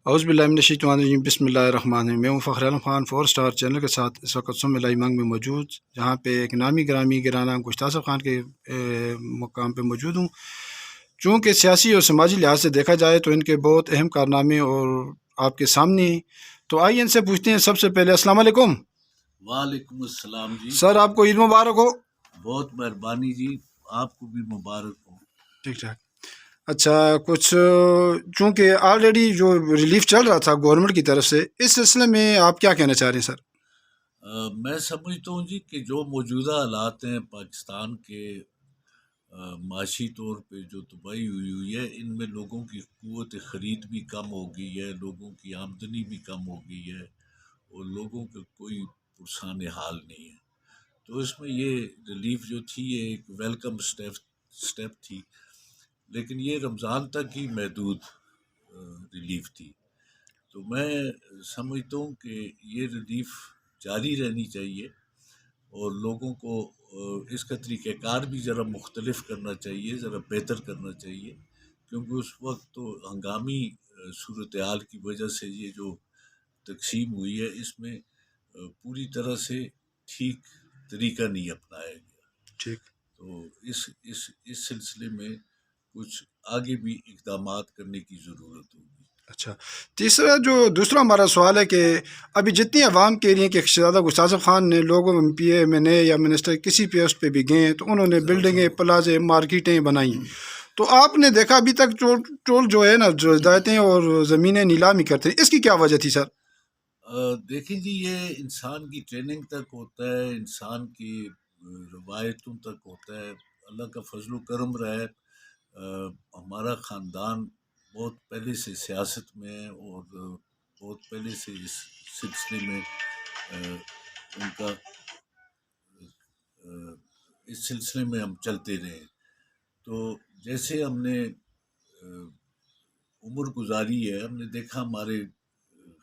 اعوذ باللہ من الشیطان الرجیم، بسم اللہ الرحمن الرحیم۔ میں ہوں فخر عالم خان 4 سٹار چینل کے ساتھ اس وقت سم لائی منگ میں موجود، جہاں پہ ایک نامی گرامی گرانا گشتہ صاحب خان کے مقام پہ موجود ہوں۔ چونکہ سیاسی اور سماجی لحاظ سے دیکھا جائے تو ان کے بہت اہم کارنامے اور آپ کے سامنے ہیں، تو آئیے ان سے پوچھتے ہیں۔ سب سے پہلے السلام علیکم۔ وعلیکم السلام جی۔ سر آپ کو عید مبارک ہو۔ بہت مہربانی جی، آپ کو بھی مبارک ہو۔ ٹھیک ٹھاک۔ اچھا، کچھ چونکہ آلریڈی جو ریلیف چل رہا تھا گورنمنٹ کی طرف سے، اس سلسلے میں آپ کیا کہنا چاہ رہے ہیں سر؟ میں سمجھتا ہوں جی کہ جو موجودہ حالات ہیں پاکستان کے، معاشی طور پہ جو تباہی ہوئی ہے، ان میں لوگوں کی قوت خرید بھی کم ہو گئی ہے، لوگوں کی آمدنی بھی کم ہو گئی ہے، اور لوگوں کا کوئی پرسان حال نہیں ہے۔ تو اس میں یہ ریلیف جو تھی، یہ ایک ویلکم سٹیپ تھی، لیکن یہ رمضان تک ہی محدود ریلیف تھی۔ تو میں سمجھتا ہوں کہ یہ ریلیف جاری رہنی چاہیے، اور لوگوں کو اس کا طریقہ کار بھی ذرا مختلف کرنا چاہیے، ذرا بہتر کرنا چاہیے، کیونکہ اس وقت تو ہنگامی صورتحال کی وجہ سے یہ جو تقسیم ہوئی ہے، اس میں پوری طرح سے ٹھیک طریقہ نہیں اپنایا گیا۔ ٹھیک۔ تو اس سلسلے میں کچھ آگے بھی اقدامات کرنے کی ضرورت ہوگی۔ اچھا، دوسرا ہمارا سوال ہے کہ ابھی جتنی عوام کہہ رہی ہیں کہ شہزادہ گشتہ صاحب خان نے لوگوں میں پی اے میں نے یا منسٹر کسی پوسٹ پہ بھی گئے تو انہوں نے بلڈنگیں، پلازے، مارکیٹیں بنائیں، تو آپ نے دیکھا ابھی تک ٹول جو ہے نا، جو ہدایتیں اور زمینیں نیلامی کرتے ہیں، اس کی کیا وجہ تھی سر؟ دیکھیں جی، یہ انسان کی ٹریننگ تک ہوتا ہے، انسان کی روایتوں تک ہوتا ہے۔ اللہ کا فضل و کرم رہا ہے، ہمارا خاندان بہت پہلے سے سیاست میں ہے، اور بہت پہلے سے اس سلسلے میں ان کا اس سلسلے میں ہم چلتے رہے۔ تو جیسے ہم نے عمر گزاری ہے، ہم نے دیکھا ہمارے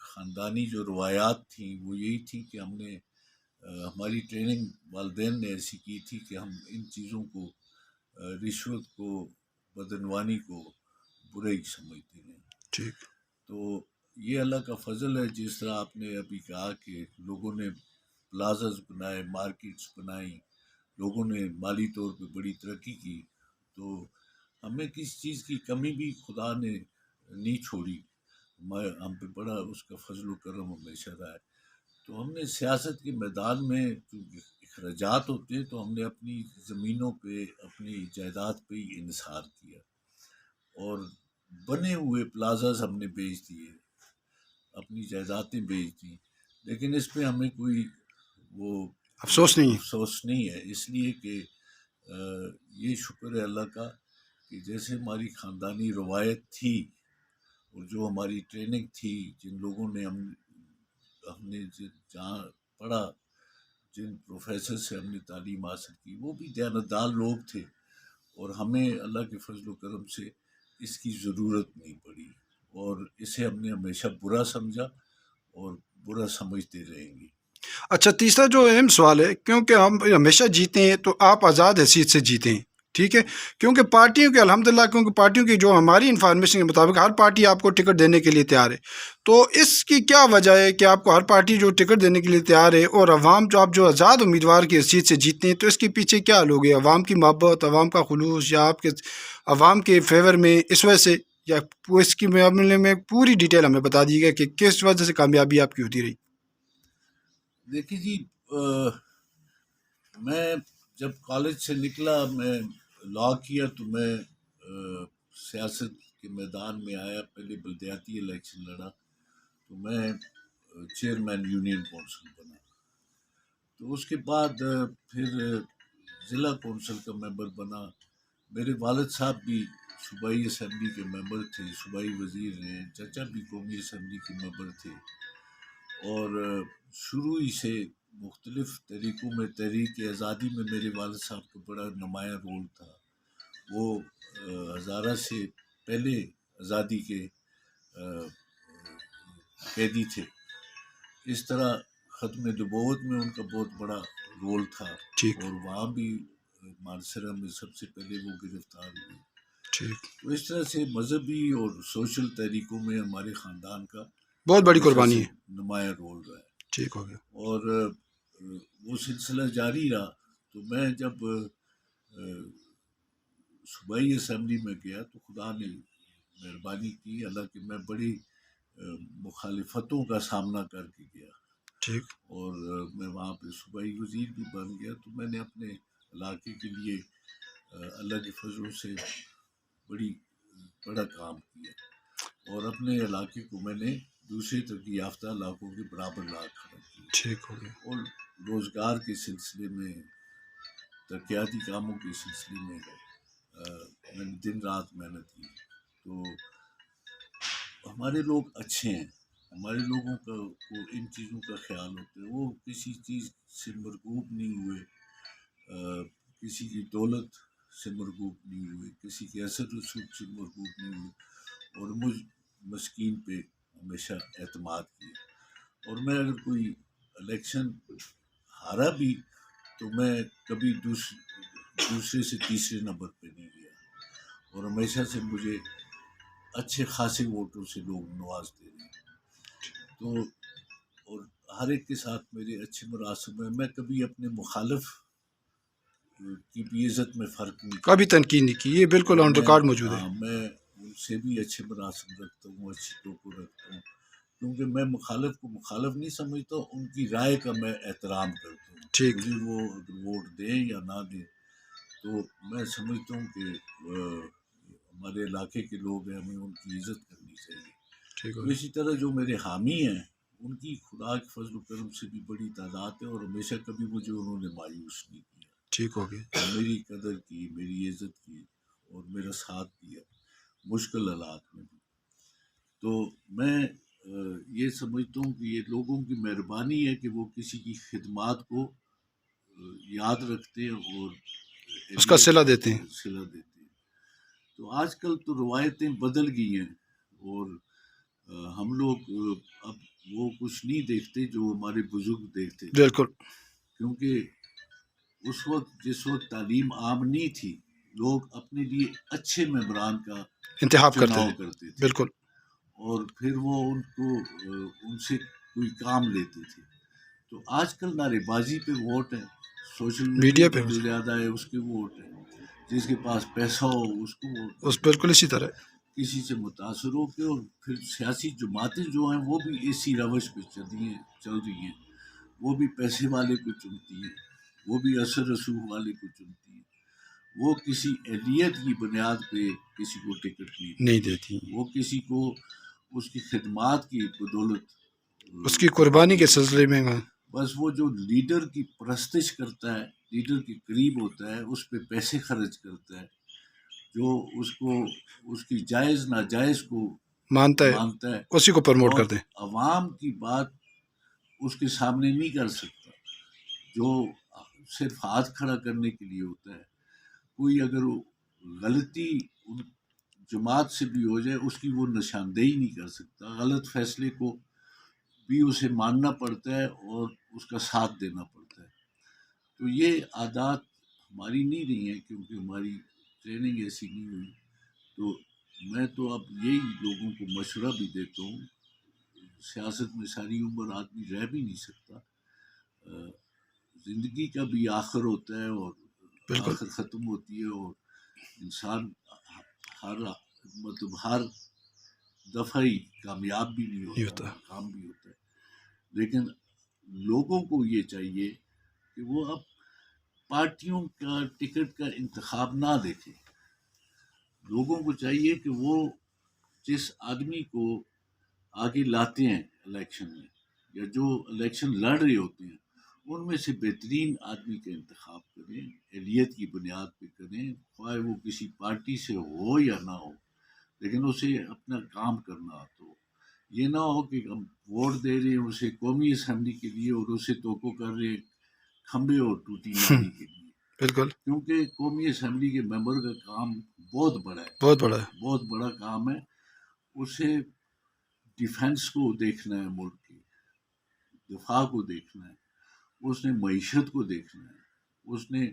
خاندانی جو روایات تھیں وہ یہی تھی کہ ہم نے ہماری ٹریننگ والدین نے ایسی کی تھی کہ ہم ان چیزوں کو، رشوت کو، بدعنوانی کو برا ہی سمجھتے ہیں۔ ٹھیک۔ تو یہ اللہ کا فضل ہے، جس طرح آپ نے ابھی کہا کہ لوگوں نے پلازز بنائے، مارکیٹس بنائیں، لوگوں نے مالی طور پہ بڑی ترقی کی، تو ہمیں کسی چیز کی کمی بھی خدا نے نہیں چھوڑی، ہم پہ بڑا اس کا فضل و کرم ہمیشہ رہا ہے۔ تو ہم نے سیاست کے میدان میں چونکہ اخراجات ہوتے ہیں، تو ہم نے اپنی زمینوں پہ، اپنی جائیداد پہ ہی انحصار کیا، اور بنے ہوئے پلازاز ہم نے بیچ دیے، اپنی جائیدادیں بیچ دی، لیکن اس پہ ہمیں کوئی وہ افسوس نہیں ہے، اس لیے کہ یہ شکر ہے اللہ کا کہ جیسے ہماری خاندانی روایت تھی، اور جو ہماری ٹریننگ تھی، جن لوگوں نے ہم نے جہاں پڑھا، جن پروفیسر سے ہم نے تعلیم حاصل کی، وہ بھی دیانتدار لوگ تھے، اور ہمیں اللہ کے فضل و کرم سے اس کی ضرورت نہیں پڑی، اور اسے ہم نے ہمیشہ برا سمجھا اور برا سمجھتے رہیں گے۔ اچھا، تیسرا جو اہم سوال ہے، کیونکہ ہم ہمیشہ جیتے ہیں تو آپ آزاد حیثیت سے جیتے ہیں، ٹھیک ہے، کیونکہ پارٹیوں کے الحمدللہ، کیونکہ پارٹیوں کی جو ہماری انفارمیشن کے مطابق ہر پارٹی آپ کو ٹکٹ دینے کے لیے تیار ہے، تو اس کی کیا وجہ ہے کہ آپ کو ہر پارٹی جو ٹکٹ دینے کے لیے تیار ہے، اور عوام جو آپ جو آزاد امیدوار کی حیثیت سے جیتے ہیں، تو اس کے پیچھے کیا لوگ ہیں؟ عوام کی محبت، عوام کا خلوص، یا آپ کے عوام کے فیور میں اس وجہ سے، یا اس کی معاملے میں پوری ڈیٹیل ہمیں بتا دیجیے گا کہ کس وجہ سے کامیابی آپ کی ہوتی رہی؟ دیکھیے جی، میں جب کالج سے نکلا، میں لا کیا، تو میں سیاست کے میدان میں آیا، پہلے بلدیاتی الیکشن لڑا، تو میں چیئرمین یونین کونسل بنا، تو اس کے بعد پھر ضلع کونسل کا ممبر بنا۔ میرے والد صاحب بھی صوبائی اسمبلی کے ممبر تھے، صوبائی وزیر ہیں، چچا بھی قومی اسمبلی کے ممبر تھے، اور شروع ہی سے مختلف طریقوں میں تحریک آزادی میں میرے والد صاحب کا بڑا نمایاں رول تھا۔ وہ ہزارہ سے پہلے آزادی کے قیدی تھے، اس طرح ختم نبوت میں ان کا بہت بڑا رول تھا، ٹھیک اور وہاں بھی مانسرہ میں سب سے پہلے وہ گرفتار ہوئے۔ ٹھیک، تو اس طرح سے مذہبی اور سوشل تحریکوں میں ہمارے خاندان کا بہت بڑی ہمیشہ قربانی سے ہے. نمایاں رول رہا ہے. ٹھیک ہو گیا. اور وہ سلسلہ جاری رہا. تو میں جب صوبائی اسمبلی میں گیا تو خدا نے مہربانی کی، حالانکہ میں بڑی مخالفتوں کا سامنا کر کے گیا، ٹھیک، اور میں وہاں پہ صوبائی وزیر بھی بن گیا. تو میں نے اپنے علاقے کے لیے اللہ کے فضل سے بڑا کام کیا، اور اپنے علاقے کو میں نے دوسرے ترقی یافتہ علاقوں کے برابر لا کھڑا کیا. ٹھیک ہو گیا. اور روزگار کے سلسلے میں، ترقیاتی کاموں کے سلسلے میں میں نے دن رات محنت کی. تو ہمارے لوگ اچھے ہیں، ہمارے لوگوں کو ان چیزوں کا خیال ہوتا ہے. وہ کسی چیز سے مرغوب نہیں ہوئے، کسی کی دولت سے مرغوب نہیں ہوئے، کسی کے اثر رسوخ سے مرغوب نہیں ہوئے، اور مجھ مسکین پہ ہمیشہ اعتماد کیا. اور میں اگر کوئی الیکشن ہارا بھی تو میں کبھی دوسرے سے تیسرے نمبر پہ نہیں گیا، اور ہمیشہ سے مجھے اچھے خاصے ووٹوں سے لوگ نوازتے رہے. تو اور ہر ایک کے ساتھ میرے اچھے مراسم ہیں. میں کبھی اپنے مخالف کی بھی عزت میں فرق نہیں کرتا. کبھی تنقید نہیں کی، یہ بالکل اور آن میں ریکارڈ موجود ہے. میں ان سے بھی اچھے مراسم رکھتا ہوں، اچھی توقع رکھتا ہوں، کیونکہ میں مخالف کو مخالف نہیں سمجھتا، ان کی رائے کا میں احترام کرتا ہوں. ٹھیک، مجھے وہ اگر ووٹ دیں یا نہ دیں، تو میں سمجھتا ہوں کہ ہمارے علاقے کے لوگ ہیں، ہمیں ان کی عزت کرنی چاہیے. ٹھیک تو ہو گیا. اسی طرح جو میرے حامی ہیں، ان کی خدا کے فضل و کرم سے بھی بڑی تعداد ہے، اور ہمیشہ کبھی مجھے انہوں نے مایوس نہیں کیا. ٹھیک ہو گیا. میری قدر کی، میری عزت کی، اور میرا ساتھ دیا مشکل حالات میں بھی. تو میں یہ سمجھتا ہوں کہ یہ لوگوں کی مہربانی ہے کہ وہ کسی کی خدمات کو یاد رکھتے ہیں اور اس کا صلہ دیتے ہیں. صلہ دیتے ہیں. تو آج کل تو روایتیں بدل گئی ہیں، اور ہم لوگ اب وہ کچھ نہیں دیکھتے جو ہمارے بزرگ دیکھتے تھے. بالکل. کیونکہ جس وقت تعلیم عام نہیں تھی، لوگ اپنے لیے اچھے ممبران کا انتخاب کرتے چناؤ تھے. کرتے تھے، بالکل. اور پھر وہ ان سے کوئی کام لیتے تھے. تو آج کل نعرے بازی پہ ووٹ ہے، سوشل میڈیا پہ جو زیادہ ہے اس کے ووٹ ہے، جس کے پاس پیسہ ہو اس کو ووٹ. اس بالکل اسی طرح ہے. کسی سے متاثر ہو کے، اور پھر سیاسی جماعتیں جو ہیں وہ بھی اسی روش پہ چل رہی ہیں. وہ بھی پیسے والے کو چنتی ہیں، وہ بھی اثر رسوخ والے کو چنتی ہیں. وہ کسی اہلیت کی بنیاد پہ کسی کو ٹکٹ نہیں دیتی. وہ کسی کو اس کی خدمات کی بدولت، اس کی قربانی کے سلسلے میں. بس وہ جو لیڈر کی پرستش کرتا ہے، لیڈر کے قریب ہوتا ہے، اس پہ پیسے خرچ کرتا ہے، جو اس کی جائز ناجائز کو مانتا ہے اسی کو پروموٹ اور کرتے ہیں. عوام کی بات اس کے سامنے نہیں کر سکتا، جو صرف ہاتھ کھڑا کرنے کے لیے ہوتا ہے. کوئی اگر غلطی جماعت سے بھی ہو جائے، اس کی وہ نشاندہی نہیں کر سکتا. غلط فیصلے کو بھی اسے ماننا پڑتا ہے اور اس کا ساتھ دینا پڑتا ہے. تو یہ عادات ہماری نہیں رہی ہیں، کیونکہ ہماری ٹریننگ ایسی نہیں ہوئی. تو میں تو اب یہی لوگوں کو مشورہ بھی دیتا ہوں، سیاست میں ساری عمر آدمی رہ بھی نہیں سکتا، زندگی کا بھی آخر ہوتا ہے، اور آخر ختم ہوتی ہے، اور انسان ہر دفعہ ہی کامیاب بھی نہیں ہوتا، ناکام بھی ہوتا ہے. لیکن لوگوں کو یہ چاہیے کہ وہ اب پارٹیوں کا ٹکٹ کا انتخاب نہ دیکھیں. لوگوں کو چاہیے کہ وہ جس آدمی کو آگے لاتے ہیں الیکشن میں، یا جو الیکشن لڑ رہے ہوتے ہیں، ان میں سے بہترین آدمی کا انتخاب کریں، اہلیت کی بنیاد پہ کریں، خواہ وہ کسی پارٹی سے ہو یا نہ ہو، لیکن اسے اپنا کام کرنا آتا ہو. یہ نہ ہو کہ ہم ووٹ دے رہے ہیں اسے قومی اسمبلی کے لیے، اور اسے توقع کر رہے ہیں کھمبے اور ٹوٹی نالی کے لیے. بالکل. کیونکہ قومی اسمبلی کے ممبر کا کام بہت بڑا ہے، بہت بڑا کام ہے. اسے ڈیفنس کو دیکھنا ہے، ملک کی دفاع کو دیکھنا ہے، اس نے معیشت کو دیکھنا ہے، اس نے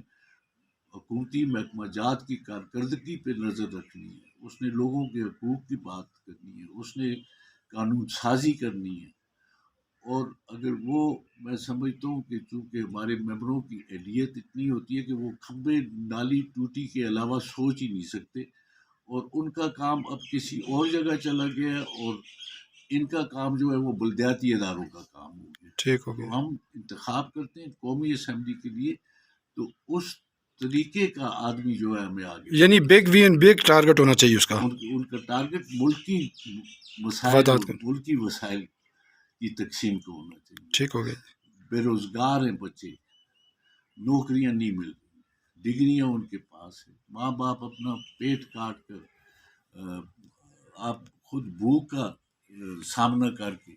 حکومتی محکمہ جات کی کارکردگی پہ نظر رکھنی ہے، اس نے لوگوں کے حقوق کی بات کرنی ہے، اس نے قانون سازی کرنی ہے۔ اور اگر وہ، میں سمجھتا ہوں کہ چونکہ ہمارے ممبروں کی اہلیت اتنی ہوتی ہے کہ وہ کھمبے نالی ٹوٹی کے علاوہ سوچ ہی نہیں سکتے، اور ان کا کام اب کسی اور جگہ چلا گیا ہے، اور ان کا کام جو ہے وہ بلدیاتی اداروں کا کام ہو گیا۔ ٹھیک ہو تو گیا، ہم انتخاب کرتے ہیں قومی اسمبلی کے لیے، تو اس طریقے کا آدمی جو ہے ہمیں آگے، یعنی بگ وین بگ ٹارگٹ ہونا چاہیے اس کا، ان کا ٹارگٹ ملکی مسائل مفادات اور کا۔ ملکی وسائل کی تقسیم کو ہونا چاہیے۔ ٹھیک ہو گیا، بے روزگار ہیں بچے، نوکریاں نہیں مل رہی، ڈگریاں ان کے پاس ہیں، ماں باپ اپنا پیٹ کاٹ کر، آپ خود بھوک کا سامنا کر کے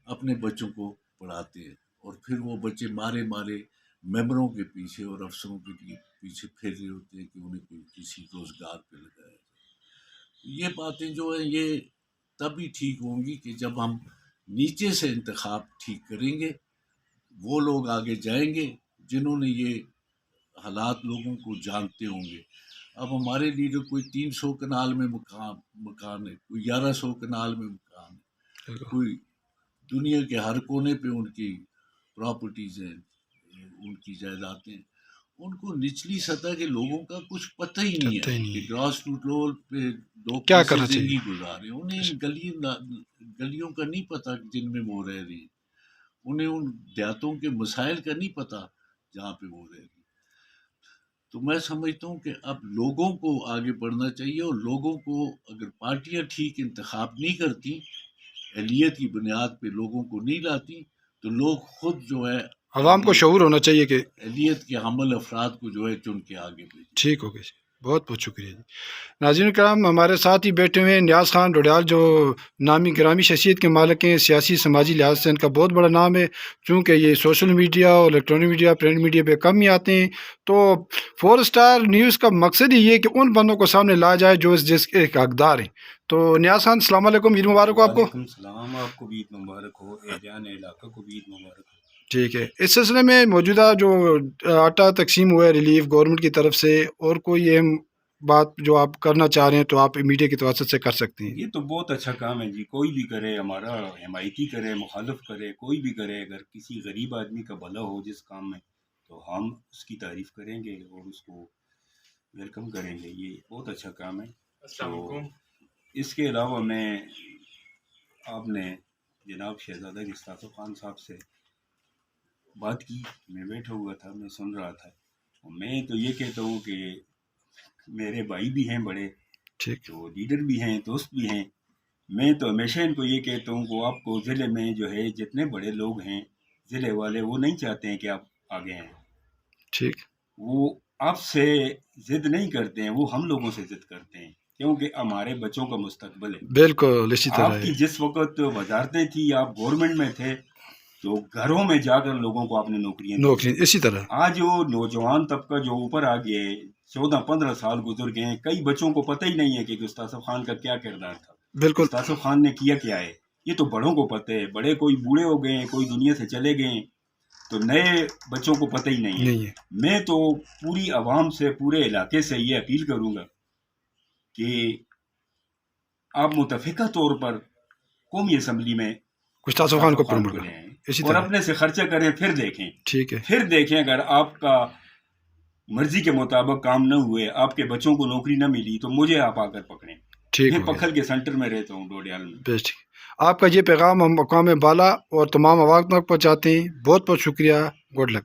اپنے بچوں کو پڑھاتے ہیں، اور پھر وہ بچے مارے مارے ممبروں کے پیچھے اور افسروں کے پیچھے پھر رہے ہوتے ہیں کہ انہیں کوئی کسی روزگار پہ لگایا جائے۔ یہ باتیں جو ہیں یہ تبھی ٹھیک ہوں گی کہ جب ہم نیچے سے انتخاب ٹھیک کریں گے، وہ لوگ آگے جائیں گے جنہوں نے یہ حالات لوگوں کو جانتے ہوں گے۔ اب ہمارے لیڈر کوئی 300 کنال میں مکان ہے، کوئی 1100 کنال میں مکان ہے، کوئی دنیا کے ہر کونے پہ ان کی پراپرٹیز ہیں، ان کی جائیدادیں ہیں۔ ان کو نچلی سطح کے لوگوں کا کچھ پتہ ہی نہیں چلتا ہے ہی نہیں کہ ہے، گراس روٹ لیول پہ لوگ کیا کیسے کرنا چاہیے، زندگی گزارے، انہیں گلیوں کا نہیں پتہ جن میں وہ رہ رہی ہیں، انہیں ان دیہاتوں کے مسائل کا نہیں پتہ جہاں پہ وہ رہ رہی۔ تو میں سمجھتا ہوں کہ اب لوگوں کو آگے بڑھنا چاہیے، اور لوگوں کو اگر پارٹیاں ٹھیک انتخاب نہیں کرتی، اہلیت کی بنیاد پہ لوگوں کو نہیں لاتی، تو لوگ خود جو ہے عوام کو شعور ہونا چاہیے کہ اہلیت کے حامل افراد کو جو ہے چن کے آگے بھیجیں۔ ٹھیک ہو گیا جی، بہت بہت شکریہ جی۔ ناظرین کرام، ہمارے ساتھ ہی بیٹھے ہوئے ہیں نیاز خان ڈوڈیال، جو نامی گرامی شخصیت کے مالک ہیں، سیاسی سماجی لحاظ سے ان کا بہت بڑا نام ہے، چونکہ یہ سوشل میڈیا اور الیکٹرانک میڈیا، پرنٹ میڈیا پہ کم ہی آتے ہیں۔ تو 4 اسٹار نیوز کا مقصد ہی یہ کہ ان بندوں کو سامنے لایا جائے جو جس کے حقدار ہیں۔ تو نیاز خان، السلام علیکم، عید مبارک ہو آپ کو۔ وعلیکم السلام، آپ کو بھی عید مبارک ہو، ایجان علاقہ کو بھی عید مبارک ہو۔ ٹھیک ہے، اس سلسلے میں موجودہ جو آٹا تقسیم ہوا ہے ریلیف گورنمنٹ کی طرف سے، اور کوئی اہم بات جو آپ کرنا چاہ رہے ہیں تو آپ میڈیا کی توسط سے کر سکتے ہیں۔ یہ تو بہت اچھا کام ہے جی، کوئی بھی کرے، ہمارا حمایتی کرے، مخالف کرے، کوئی بھی کرے، اگر کسی غریب آدمی کا بھلا ہو جس کام میں، تو ہم اس کی تعریف کریں گے اور اس کو ویلکم کریں گے۔ یہ بہت اچھا کام ہے۔ تو اس کے علاوہ آپ نے جناب شہزادہ گستاخ خان صاحب سے بات کی، میں بیٹھا ہوا تھا، میں سن رہا تھا۔ میں تو یہ کہتا ہوں کہ میرے بھائی بھی ہیں بڑے، ٹھیک، تو لیڈر بھی ہیں، دوست بھی ہیں۔ میں تو ہمیشہ ان کو یہ کہتا ہوں کہ آپ کو ضلع میں جو ہے جتنے بڑے لوگ ہیں ضلع والے، وہ نہیں چاہتے ہیں کہ آپ آگے ہیں، ٹھیک، وہ آپ سے ضد نہیں کرتے ہیں، وہ ہم لوگوں سے ضد کرتے ہیں، کیونکہ ہمارے بچوں کا مستقبل ہے۔ بالکل اسی طرح آپ ہے، کی جس وقت وزارتیں تھی، آپ گورنمنٹ میں تھے، تو گھروں میں جا کر لوگوں کو آپ نے نوکریاں دی۔ نوکری اسی طرح، آج وہ نوجوان طبقہ جو اوپر آ گیا ہے، 14-15 سال گزر گئے ہیں، کئی بچوں کو پتہ ہی نہیں ہے کہ گستاخ خان کا کیا کردار تھا، بالکل گستاخ خان نے کیا کیا ہے۔ یہ تو بڑوں کو پتہ ہے، بڑے کوئی بوڑھے ہو گئے ہیں، کوئی دنیا سے چلے گئے ہیں، تو نئے بچوں کو پتہ ہی نہیں ہے۔ نہیں ہے، میں تو پوری عوام سے، پورے علاقے سے یہ اپیل کروں گا کہ آپ متفقہ طور پر قومی اسمبلی میں گستاخ خان کو گستاخ خان پروموٹ کو کریں، لے آئیں اسی اور طرح، اپنے سے خرچہ کریں، پھر دیکھیں، ٹھیک ہے، پھر دیکھیں اگر آپ کا مرضی کے مطابق کام نہ ہوئے، آپ کے بچوں کو نوکری نہ ملی، تو مجھے آپ آ کر پکڑیں۔ ٹھیک میں ہو گیا، پکھل کے سینٹر میں رہتا ہوں، ڈوڈیال میں۔ بیس ٹھیک۔ آپ کا یہ پیغام ہم مقام بالا اور تمام عوام تک پہنچاتے ہیں۔ بہت بہت شکریہ، گڈ لک۔